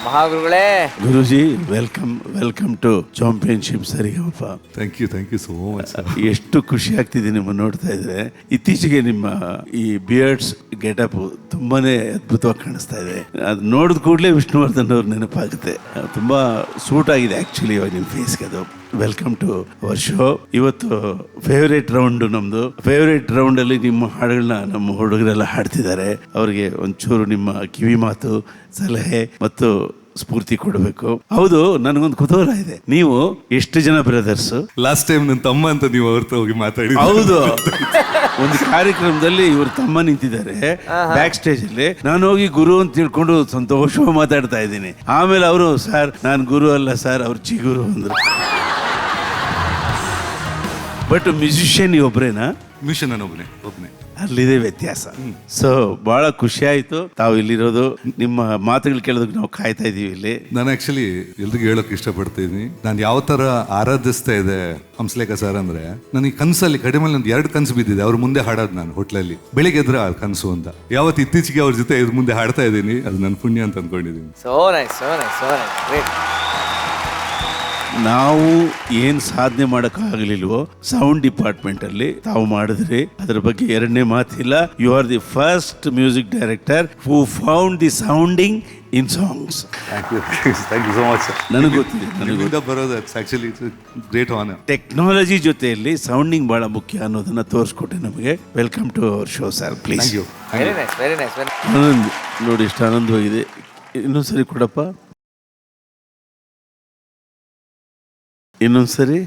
ಮಹಾಗುರುಗಳೇ. Guruji, welcome to championship Sarigamapa. Thank you so much. ಎಷ್ಟು ಖುಷಿ ಆಗ್ತಿದೆ ನಿಮ್ಮ ನೋಡ್ತಾ ಇದ್ರೆ. ಇತ್ತೀಚೆಗೆ ನಿಮ್ಮ ಈ ಬಿಯರ್ಡ್ಸ್ ಗೆಟಪ್ ತುಂಬಾನೇ ಅದ್ಭುತವಾಗಿ ಕಾಣಿಸ್ತಾ ಇದೆ. ಅದು ನೋಡಿದ ಕೂಡಲೇ ವಿಷ್ಣುವರ್ಧನ್ ಅವ್ರ ನೆನಪಾಗುತ್ತೆ. ತುಂಬಾ ಸೂಟ್ ಆಗಿದೆ ಆಕ್ಚುಲಿ ನಿಮ್ಮ ಫೇಸ್ಗೆ ಅದು. Welcome to our show. ಇವತ್ತು ಫೇವರೇಟ್ ರೌಂಡ್ ನಮ್ದು. ಫೇವರೇಟ್ ರೌಂಡ್ ಅಲ್ಲಿ ನಿಮ್ಮ ಹಾಡುಗಳನ್ನ ನಮ್ಮ ಹುಡುಗರೆಲ್ಲ ಹಾಡ್ತಿದ್ದಾರೆ. ಅವರಿಗೆ ಒಂಚೂರು ನಿಮ್ಮ ಕಿವಿ ಮಾತು, ಸಲಹೆ ಮತ್ತು ಸ್ಫೂರ್ತಿ ಕೊಡಬೇಕು. ಹೌದು, ನನಗೊಂದು ಕುತೂಹಲ ಇದೆ. ನೀವು ಎಷ್ಟು ಜನ ಬ್ರದರ್ಸ್? ಲಾಸ್ಟ್ ಟೈಮ್ ನನ್ನ ತಮ್ಮ ಅಂತ ನೀವು ಅವ್ರ ಹೋಗಿ ಮಾತಾಡಿ. ಹೌದು, ಒಂದು ಕಾರ್ಯಕ್ರಮದಲ್ಲಿ ಇವ್ರ ತಮ್ಮ ನಿಂತಿದ್ದಾರೆ ಬ್ಯಾಕ್ ಸ್ಟೇಜ್ ಅಲ್ಲಿ. ನಾನು ಹೋಗಿ ಗುರು ಅಂತ ತಿಳ್ಕೊಂಡು ಸಂತೋಷವಾಗಿ ಮಾತಾಡ್ತಾ ಇದ್ದೀನಿ. ಆಮೇಲೆ ಅವರು, ಸರ್ ನಾನು ಗುರು ಅಲ್ಲ ಸರ್, ಅವ್ರು ಚಿಗುರು ಅಂದ್ರು. But musician ಒಬ್ರೇನಾ? ಮಿಷನ್ ನಾನು ಒಬ್ಬನೇ. ಅಲ್ಲಿದೆ ವ್ಯತ್ಯಾಸ. ಸೊ ಬಹಳ ಖುಷಿ ಆಯ್ತು ತಾವು ಇಲ್ಲಿರೋದು. ನಿಮ್ಮ ಮಾತುಗಳು ಕೇಳೋದಕ್ಕೆ ನಾವು ಕಾಯ್ತಾ ಇದೀವಿ ಇಲ್ಲಿ. ನಾನು ಆಕ್ಚುಲಿ ಎಲ್ರಿಗೂ ಹೇಳೋಕೆ ಇಷ್ಟಪಡ್ತೀನಿ, ನಾನು ಯಾವ ತರ ಆರಾಧಿಸ್ತಾ ಇದೆ ಹಂಸಲೇಖ ಸರ್ ಅಂದ್ರೆ, ನನಗೆ ಕನಸಲ್ಲಿ ಕಡಿಮೆ ಒಂದು 2 ಕನಸು ಬಿದ್ದಿದೆ. ಅವ್ರ ಮುಂದೆ ಹಾಡೋದು ನಾನು ಹೋಟ್ಲಲ್ಲಿ ಬೆಳಿಗ್ಗೆ ಎದ್ರೆ ಆ ಕನಸು ಅಂತ. ಯಾವತ್ತು ಇತ್ತೀಚೆಗೆ ಅವ್ರ ಜೊತೆ ಇದ್ರ ಮುಂದೆ ಹಾಡ್ತಾ ಇದ್ದೀನಿ, ಅದು ನನ್ನ ಪುಣ್ಯ ಅಂತ ಅಂದ್ಕೊಂಡಿದ್ದೀನಿ. So nice. ಗ್ರೇಟ್. ನಾವು ಏನ್ ಸಾಧನೆ ಮಾಡೋಕ್ಕಾಗಲಿಲ್ವೋ ಸೌಂಡ್ ಡಿಪಾರ್ಟ್ಮೆಂಟ್ ಅಲ್ಲಿ ತಾವು ಮಾಡಿದ್ರಿ. ಅದ್ರ ಬಗ್ಗೆ ಎರಡನೇ ಮಾತಿಲ್ಲ. You are the first music director who found the sounding in songs. Thank you so much sir. ನನಗೆ ಗೊತ್ತಿದೆ ಬರೋದು ಆಕ್ಚುಲಿ ಗ್ರೇಟ್ ಆನರ್. ಟೆಕ್ನಾಲಜಿ ಜೊತೆಯಲ್ಲಿ ಸೌಂಡಿಂಗ್ ಬಹಳ ಮುಖ್ಯ ಅನ್ನೋದನ್ನ ತೋರಿಸ್ಕೊಟ್ಟೆ ನಮಗೆ. Welcome to our show sir, please. Thank you. Very nice. Anand, ನೋಡಿ ಎಷ್ಟು ಆನಂದವಾಗಿದೆ. ಇನ್ನೊಂದ್ಸರಿ ಕೊಡಪ್ಪ, ಇನ್ನೊಂದ್ಸರಿ,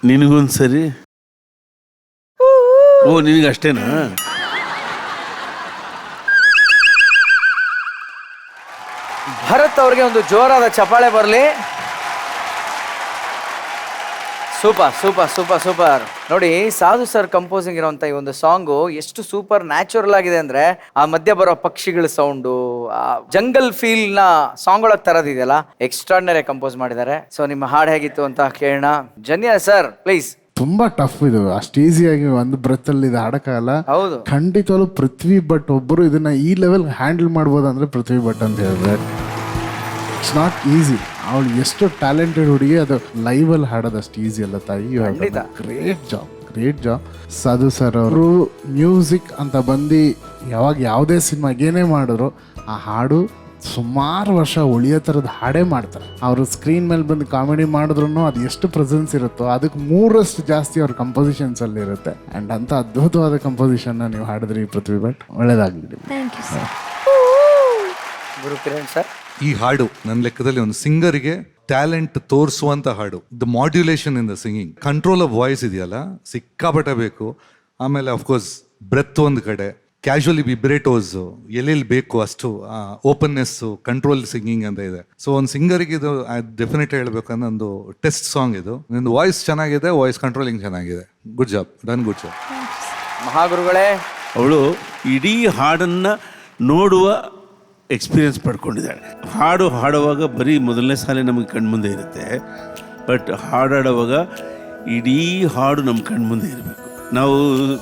ನಿನಗೊಂದ್ಸರಿ. ಓ, ನಿನಗೆ ಅಷ್ಟೇನಾ? ಭರತ್ ಅವ್ರಿಗೆ ಒಂದು ಜೋರಾದ ಚಪ್ಪಾಳೆ ಬರಲಿ. ಸೂಪರ್. ನೋಡಿ, ಸಾಧು ಸರ್ ಕಂಪೋಸಿಂಗ್ ಇರೋಂಥ ಈ ಒಂದು ಸಾಂಗು ಎಷ್ಟು ಸೂಪರ್ ನ್ಯಾಚುರಲ್ ಆಗಿದೆ ಅಂದ್ರೆ, ಆ ಮಧ್ಯ ಬರೋ ಪಕ್ಷಿಗಳ ಸೌಂಡು, ಆ ಜಂಗಲ್ ಫೀಲ್ ನ ಸಾಂಗ್ ಒಳಗೆ ತರದಿದೆಯಲ್ಲ, ಎಕ್ಸ್ಟ್ರಾರ್ಡಿನರಿ ಕಂಪೋಸ್ ಮಾಡಿದ್ದಾರೆ. ಸೊ ನಿಮ್ಮ ಹಾಡು ಹೇಗಿತ್ತು ಅಂತ ಕೇಳೋಣ. ಜನ್ಯ ಸರ್, ಪ್ಲೀಸ್. ತುಂಬಾ ಟಫ್ ಇದು, ಅಷ್ಟು ಈಸಿಯಾಗಿ ಒಂದು ಬ್ರೆತ್ ಅಲ್ಲಿ ಇದು ಹಾಡಕ್ಕಾಗಲ್ಲ. ಹೌದು, ಖಂಡಿತವಾಗ್ಲೂ ಪೃಥ್ವಿ ಭಟ್ ಒಬ್ಬರು ಇದನ್ನ ಈ ಲೆವೆಲ್ ಹ್ಯಾಂಡಲ್ ಮಾಡ್ಬೋದು ಅಂದ್ರೆ ಪೃಥ್ವಿ ಭಟ್ ಅಂತ ಹೇಳಿದ್ರೆ ಇಟ್ಸ್ ನಾಟ್ ಈಸಿ. ಅವಳು ಎಷ್ಟು ಟ್ಯಾಲೆಂಟೆಡ್ ಹುಡುಗಿ, ಅದು ಲೈವ್ ಅಲ್ಲಿ ಹಾಡೋದು ಅಷ್ಟು ಈಸಿ ಅಲ್ಲ ತಾಯಿ. ಗ್ರೇಟ್ ಜಾಬ್ ಸಾಧು ಸರ್ ಅವರು. ಮ್ಯೂಸಿಕ್ ಅಂತ ಬಂದು ಯಾವಾಗ ಯಾವುದೇ ಸಿನಿಮಾಗೆ ಏನೇ ಮಾಡಿದ್ರು ಆ ಹಾಡು ಸುಮಾರು ವರ್ಷ ಉಳಿಯೋ ಥರದ ಹಾಡೇ ಮಾಡ್ತಾರೆ. ಅವರು ಸ್ಕ್ರೀನ್ ಮೇಲೆ ಬಂದು ಕಾಮಿಡಿ ಮಾಡಿದ್ರು ಅದು ಎಷ್ಟು ಪ್ರೆಸೆನ್ಸ್ ಇರುತ್ತೋ ಅದಕ್ಕೆ 3ರಷ್ಟು ಜಾಸ್ತಿ ಅವ್ರ ಕಂಪೋಸಿಷನ್ಸ್ ಅಲ್ಲಿ ಇರುತ್ತೆ. ಅಂಡ್ ಅಂತ ಅದ್ಭುತವಾದ ಕಂಪೋಸಿಷನ್ ನೀವು ಹಾಡಿದ್ರಿ ಪೃಥ್ವಿ ಭಟ್, ಒಳ್ಳೇದಾಗಲಿ. ಗುರು ಕಿರಣ್ ಸರ್. ಈ ಹಾಡು ನನ್ನ ಲೆಕ್ಕದಲ್ಲಿ ಒಂದು ಸಿಂಗರ್ಗೆ ಟ್ಯಾಲೆಂಟ್ ತೋರಿಸುವಂತ ಹಾಡು. The modulation in the singing, control of voice ಇದೆಯಲ್ಲ, ಸಿಕ್ಕಾಪಟ್ಟೆ ಬೇಕು. ಆಮೇಲೆ ಅಫ್ಕೋರ್ಸ್ ಬ್ರೆತ್ ಒಂದು ಕಡೆ, ಕ್ಯಾಶುವಲಿ ವಿಬ್ರೇಟೋಸ್ ಎಲ್ಲೆಲ್ಲಿ ಬೇಕು ಅಷ್ಟು ಓಪನ್ನೆಸ್ಸು, ಕಂಟ್ರೋಲ್ ಸಿಂಗಿಂಗ್ ಅಂತ ಇದೆ. ಸೊ ಒಂದು ಸಿಂಗರಿಗೆ ಇದು ಡೆಫಿನೆಟ್ ಹೇಳ್ಬೇಕಂದ್ರೆ ಒಂದು ಟೆಸ್ಟ್ ಸಾಂಗ್ ಇದು. ನಿಂದು ವಾಯ್ಸ್ ಚೆನ್ನಾಗಿದೆ, ವಾಯ್ಸ್ ಕಂಟ್ರೋಲಿಂಗ್ ಚೆನ್ನಾಗಿದೆ. Good job, done good job. ಮಹಾಗುರುಗಳೇ. ಅವಳು ಇಡೀ ಹಾಡನ್ನ ನೋಡುವ ಎಕ್ಸ್ಪೀರಿಯನ್ಸ್ ಪಡ್ಕೊಂಡಿದ್ದಾಳೆ. ಹಾಡುವಾಗ ಬರೀ ಮೊದಲನೇ ಸಾಲೆ ನಮಗೆ ಕಣ್ಮುಂದೆ ಇರುತ್ತೆ, ಬಟ್ ಹಾಡಾಡುವಾಗ ಇಡೀ ಹಾಡು ನಮ್ಮ ಕಣ್ಮುಂದೆ ಇರಬೇಕು. ನಾವು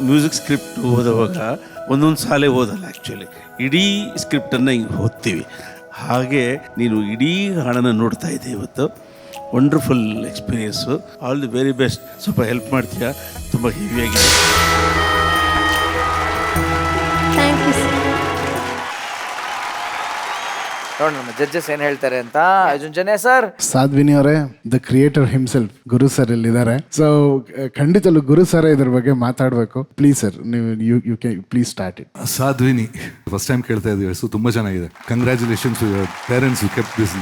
ಮ್ಯೂಸಿಕ್ ಸ್ಕ್ರಿಪ್ಟ್ ಓದುವಾಗ ಒಂದೊಂದು ಸಾಲೆ ಓದಲ್ಲ, ಆ್ಯಕ್ಚುಲಿ ಇಡೀ ಸ್ಕ್ರಿಪ್ಟನ್ನು ಹಿಂಗೆ ಓದ್ತೀವಿ. ಹಾಗೆ ನೀನು ಇಡೀ ಹಾಡನ್ನು ನೋಡ್ತಾ ಇದ್ದೆ ಇವತ್ತು. Wonderful experience. All the very best. ಸ್ವಲ್ಪ ಹೆಲ್ಪ್ ಮಾಡ್ತೀಯಾ? ತುಂಬ ಹೆವಿಯಾಗಿದೆ. ನೋಡಿ ನಮ್ಮ ಜಡ್ಜಸ್ ಏನ್ ಹೇಳ್ತಾರೆ ಅಂತ. ಜನ್ಯ ಸರ್. ಸಾಧ್ವಿನಿ ಅವರೇ, the creator himself Guru sir ಇಲ್ಲಿದ್ದಾರೆ. ಸೊ ಖಂಡಿತಲ್ಲೂ ಗುರು ಸರ್ ಇದ್ರ ಬಗ್ಗೆ ಮಾತಾಡಬೇಕು. ಪ್ಲೀಸ್ ಸರ್, ನೀವು you can please start it. Sadhvini, first time ಕೇಳ್ತಾ ಇದ್ದೀವಿ, ಸೊ ತುಂಬಾ ಚೆನ್ನಾಗಿದೆ. Congratulations to your parents who kept this.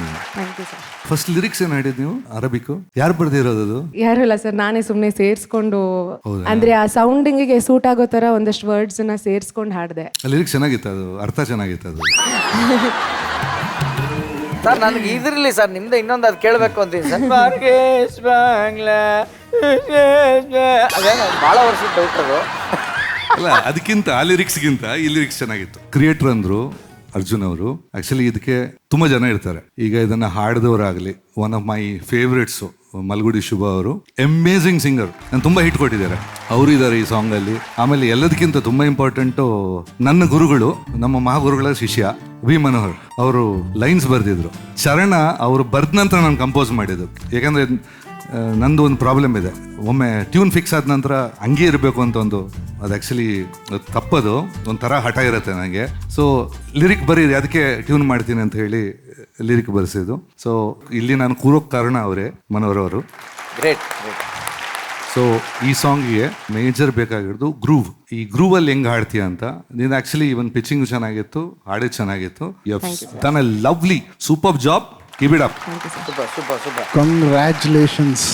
First lyrics ಏನ್ ಹಾಡಿದ್ ನೀವು? ಅರಬಿಕ್ ಯಾರು ಬರ್ದಿರೋದು? ಅದು ಯಾರು ಇಲ್ಲ ಸರ್, ನಾನೇ ಸುಮ್ಮನೆ ಸೇರಿಸ್ಕೊಂಡು, ಅಂದ್ರೆ ಆ ಸೌಂಡಿಂಗಿಗೆ ಸೂಟ್ ಆಗೋ ತರ ಒಂದಷ್ಟು ವರ್ಡ್ಸ್ ನ ಸೇರಿಸ್ಕೊಂಡು ಹಾಡಿದೆ. ಲಿರಿಕ್ಸ್ ಚೆನ್ನಾಗಿತ್ತು, ಅದು ಅರ್ಥ ಚೆನ್ನಾಗಿತ್ತು ಅದು. ಸರ್ ನನಗೆ ಇದ್ರಲ್ಲಿ ಸರ್ ನಿಮ್ದು ಇನ್ನೊಂದು ಅದು ಕೇಳಬೇಕು ಅಂತೀನಿ ಸರ್. ಭಾಳ ವರ್ಷದ ಡೌಟ್ ಅದು. ಅಲ್ಲ, ಅದಕ್ಕಿಂತ ಆ ಲಿರಿಕ್ಸ್ಗಿಂತ ಈ ಲಿರಿಕ್ಸ್ ಚೆನ್ನಾಗಿತ್ತು. ಕ್ರಿಯೇಟರ್ ಅಂದ್ರು ಅರ್ಜುನ್ ಅವರು. ಆಕ್ಚುಲಿ ಇದಕ್ಕೆ ತುಂಬಾ ಜನ ಇರ್ತಾರೆ. ಈಗ ಇದನ್ನ ಹಾಡಿದವರಾಗ್ಲಿ, one of my favourites Malgudi ಶುಭ ಅವರು ಅಮೇಝಿಂಗ್ ಸಿಂಗರ್, ನಾನು ತುಂಬ ಹಿಟ್ ಕೊಟ್ಟಿದ್ದಾರೆ, ಅವರು ಇದ್ದಾರೆ ಈ ಸಾಂಗಲ್ಲಿ. ಆಮೇಲೆ ಎಲ್ಲದಕ್ಕಿಂತ ತುಂಬ ಇಂಪಾರ್ಟೆಂಟು ನನ್ನ ಗುರುಗಳು, ನಮ್ಮ ಮಹಾಗುರುಗಳ ಶಿಷ್ಯ ವಿ ಮನೋಹರ್ ಅವರು ಲೈನ್ಸ್ ಬರೆದಿದ್ರು. ಚರಣ ಅವರು ಬರೆದ ನಂತರ ನಾನು ಕಂಪೋಸ್ ಮಾಡಿದ್ದು. ಯಾಕಂದರೆ ನಂದು ಒಂದು ಪ್ರಾಬ್ಲಮ್ ಇದೆ, ಒಮ್ಮೆ ಟ್ಯೂನ್ ಫಿಕ್ಸ್ ಆದ ನಂತರ ಹಂಗೆ ಇರಬೇಕು ಅಂತ ಒಂದು, ಅದು ಆ್ಯಕ್ಚುಲಿ ತಪ್ಪದು, ಒಂಥರ ಹಠ ಇರುತ್ತೆ ನನಗೆ. ಸೊ ಲಿರಿಕ್ ಬರೀರಿ, ಅದಕ್ಕೆ ಟ್ಯೂನ್ ಮಾಡ್ತೀನಿ ಅಂತ ಹೇಳಿ ಲಿರಿಕ್ ಬರೆಸಿದ್ದು. ಸೊ ಇಲ್ಲಿ ನಾನು ಕೂರೋಕ್ಕೆ ಕಾರಣ ಅವರೇ, ಮನೋಹರ್ ಅವರು. ಗ್ರೇಟ್. ಸೊ ಈ ಸಾಂಗಿಗೆ ಮೇಜರ್ ಬೇಕಾಗಿರೋದು ಗ್ರೂವ್. ಈ ಗ್ರೂವಲ್ಲಿ ಹೆಂಗೆ ಹಾಡ್ತೀಯ ಅಂತ. ನೀನು ಆ್ಯಕ್ಚುಲಿ ಇವನ್ ಪಿಚಿಂಗ್ ಚೆನ್ನಾಗಿತ್ತು, ಹಾಡೇ ಚೆನ್ನಾಗಿತ್ತು. You have done a lovely super job, keep it up. Super. Congratulations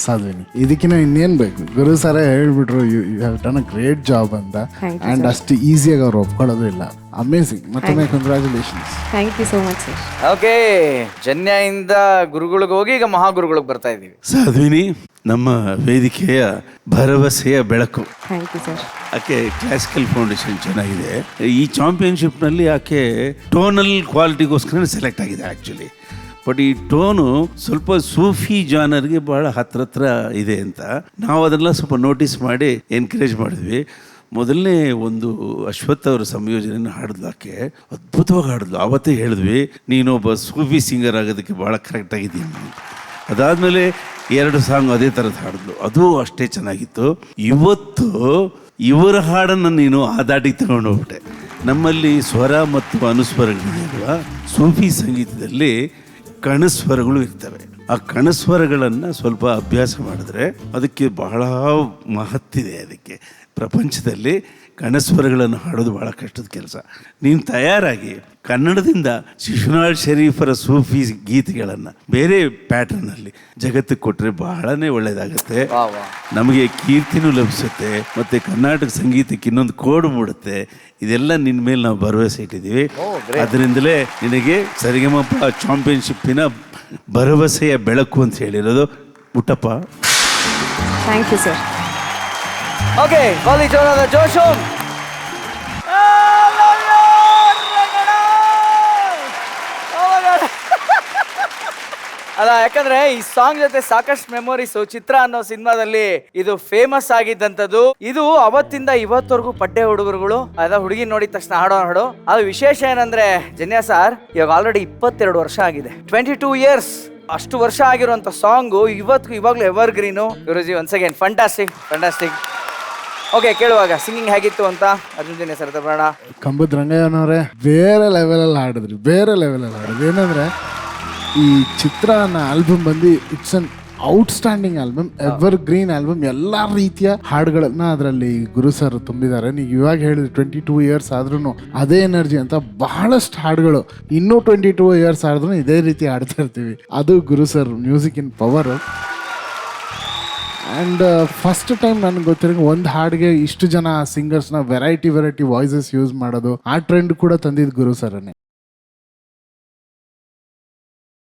Sadhvini. ಇದಕ್ಕಿಂತ ಇನ್ನೇನು ಬೇಕು? ಗುರು ಸರ ಹೇಳ್ಬಿಟ್ರು you have done a great job ಅಂತ. ಆ್ಯಂಡ್ ಅಷ್ಟು ಈಸಿಯಾಗಿ ಅವ್ರು ಒಪ್ಕೊಳ್ಳೋದು ಇಲ್ಲ. ಅಮೇಝಿಂಗ್. ಮತ್ತೊಮ್ಮೆ congratulations. Thank you so much sir. Okay, ಜನ್ಯದಿಂದ ಗುರುಗಳಿಗೆ ಹೋಗಿ ಈಗ ಮಹಾಗುರುಗಳಿಗೆ ಬರ್ತಾ ಇದ್ದೀವಿ. ಸಾಧ್ವಿನಿ ನಮ್ಮ ವೇದಿಕೆಯ ಭರವಸೆಯ ಬೆಳಕು. Thank you sir. ಆಕೆ ಕ್ಲಾಸಿಕಲ್ ಫೌಂಡೇಶನ್ ಚೆನ್ನಾಗಿದೆ. ಈ ಚಾಂಪಿಯನ್ಶಿಪ್ನಲ್ಲಿ ಆಕೆ ಟೋನಲ್ ಕ್ವಾಲಿಟಿಗೋಸ್ಕರ ಸೆಲೆಕ್ಟ್ ಆಗಿದೆ ಆ್ಯಕ್ಚುಲಿ. ಬಟ್ ಈ ಟೋನು ಸ್ವಲ್ಪ ಸೂಫಿ ಜಾನರ್ಗೆ ಬಹಳ ಹತ್ರ ಇದೆ ಅಂತ ನಾವು ಅದನ್ನೆಲ್ಲ ಸ್ವಲ್ಪ ನೋಟಿಸ್ ಮಾಡಿ ಎನ್ಕರೇಜ್ ಮಾಡಿದ್ವಿ. ಮೊದಲನೇ ಒಂದು ಅಶ್ವಥ್ ಅವರ ಸಂಯೋಜನೆಯನ್ನು ಹಾಡಿದ್ಲು ಆಕೆ, ಅದ್ಭುತವಾಗಿ ಹಾಡಿದ್ಲು. ಆವತ್ತೇ ಹೇಳಿದ್ವಿ ನೀನೊಬ್ಬ ಸೂಫಿ ಸಿಂಗರ್ ಆಗೋದಕ್ಕೆ ಭಾಳ ಕರೆಕ್ಟ್ ಆಗಿದ್ದೀನಿ. ಅದಾದಮೇಲೆ 2 ಸಾಂಗ್ ಅದೇ ಥರದ್ದು ಹಾಡಿದ್ಲು, ಅದು ಅಷ್ಟೇ ಚೆನ್ನಾಗಿತ್ತು. ಇವತ್ತು ಇವರ ಹಾಡನ್ನು ನೀನು ಆ ದಾಟಿಗೆ ತಗೊಂಡು ಹೋಗ್ಬಿಟ್ಟೆ. ನಮ್ಮಲ್ಲಿ ಸ್ವರ ಮತ್ತು ಅನುಸ್ವರಗಳಿದೆಯಲ್ವಾ, ಸೂಫಿ ಸಂಗೀತದಲ್ಲಿ ಕಣಸ್ವರಗಳು ಇರ್ತವೆ. ಆ ಕಣಸ್ವರಗಳನ್ನು ಸ್ವಲ್ಪ ಅಭ್ಯಾಸ ಮಾಡಿದ್ರೆ ಅದಕ್ಕೆ ಬಹಳ ಮಹತ್ತಿದೆ. ಅದಕ್ಕೆ ಪ್ರಪಂಚದಲ್ಲಿ ಕಣಸ್ವರಗಳನ್ನು ಹಾಡೋದು ಭಾಳ ಕಷ್ಟದ ಕೆಲಸ. ನೀನು ತಯಾರಾಗಿ ಕನ್ನಡದಿಂದ ಶಿಶುನಾಳ್ ಶರೀಫರ ಸೂಫಿ ಗೀತೆಗಳನ್ನು ಬೇರೆ ಪ್ಯಾಟರ್ನಲ್ಲಿ ಜಗತ್ತಿಗೆ ಕೊಟ್ಟರೆ ಬಹಳನೇ ಒಳ್ಳೆಯದಾಗುತ್ತೆ. ನಮಗೆ ಕೀರ್ತಿನೂ ಲಭಿಸುತ್ತೆ ಮತ್ತು ಕರ್ನಾಟಕ ಸಂಗೀತಕ್ಕೆ ಇನ್ನೊಂದು ಕೋಡು ಮೂಡುತ್ತೆ. ಇದೆಲ್ಲ ನಿನ್ನ ಮೇಲೆ ನಾವು ಭರವಸೆ ಇಟ್ಟಿದ್ದೀವಿ. ಅದರಿಂದಲೇ ನಿನಗೆ ಸರಿಗಮಪ ಚಾಂಪಿಯನ್ಶಿಪ್ಪಿನ ಭರವಸೆಯ ಬೆಳಕು ಅಂತ ಹೇಳಿರೋದು. Muttappa. Thank you sir. Okay, Bali ಜೋರಾದ ಜೋಶು. ಅಲ್ಲ, ಯಾಕಂದ್ರೆ ಈ ಸಾಂಗ್ ಜೊತೆ ಸಾಕಷ್ಟು ಮೆಮೊರೀಸು. ಚಿತ್ರ ಅನ್ನೋ ಸಿನಿಮಾದಲ್ಲಿ ಇದು ಫೇಮಸ್ ಆಗಿದ್ದಂಥದ್ದು. ಇದು ಅವತ್ತಿಂದ ಇವತ್ತವರೆಗೂ ಪಡ್ಡೆ ಹುಡುಗರುಗಳು ಅದ ಹುಡುಗಿ ನೋಡಿದ ತಕ್ಷಣ ಹಾಡು. ಅದು ವಿಶೇಷ ಏನಂದ್ರೆ ಜನ್ಯ ಸರ್, ಇವಾಗ ಆಲ್ರೆಡಿ 22 ವರ್ಷ ಆಗಿದೆ, 22 ಇಯರ್ಸ್. ಅಷ್ಟು ವರ್ಷ ಆಗಿರುವಂತ ಸಾಂಗು ಇವಾಗ್ಲೂ ಎವರ್ ಗ್ರೀನು. ಗುರುಜಿ ಒನ್ಸ್ ಅಗೇನ್ ಫ್ಯಾಂಟಾಸ್ಟಿಕ್. ಓಕೆ, ಕೇಳುವಾಗ ಸಿಂಗಿಂಗ್ ಹೇಗಿತ್ತು ಅಂತ ಅರ್ಜುನ್ ಜನ್ಯ ಸರ್ ಬರೋಣ. ಕಂಬದ ರಂಗಯ್ಯನವರೇ ಬೇರೆ ಲೆವೆಲಲ್ಲಿ ಹಾಡಿದ್ರಿ, ಏನಂದ್ರೆ ಈ ಚಿತ್ರ ಅನ್ನೋ ಆಲ್ಬಮ್ ಬಂದು it's an outstanding album, ever green album. ಎಲ್ಲ ರೀತಿಯ ಹಾಡುಗಳನ್ನ ಅದರಲ್ಲಿ ಗುರು ಸರ್ ತುಂಬಿದ್ದಾರೆ. ನೀವು ಇವಾಗ ಹೇಳಿದ್ರಿ 22 ಇಯರ್ಸ್ ಆದ್ರೂ ಅದೇ ಎನರ್ಜಿ ಅಂತ. ಬಹಳಷ್ಟು ಹಾಡುಗಳು ಇನ್ನೂ 22 ಇಯರ್ಸ್ ಆದ್ರೂ ಇದೇ ರೀತಿ ಹಾಡ್ತಾ ಇರ್ತೀವಿ. ಅದು Guru sir music in power. And first time ನನಗೆ ಗೊತ್ತಿರೋ ಒಂದು ಹಾಡಿಗೆ ಇಷ್ಟು ಜನ ಸಿಂಗರ್ಸ್ನ ವೆರೈಟಿ ವಾಯ್ಸಸ್ ಯೂಸ್ ಮಾಡೋದು, ಆ ಟ್ರೆಂಡ್ ಕೂಡ ತಂದಿದ್ದು ಗುರು ಸರ್ನೇ.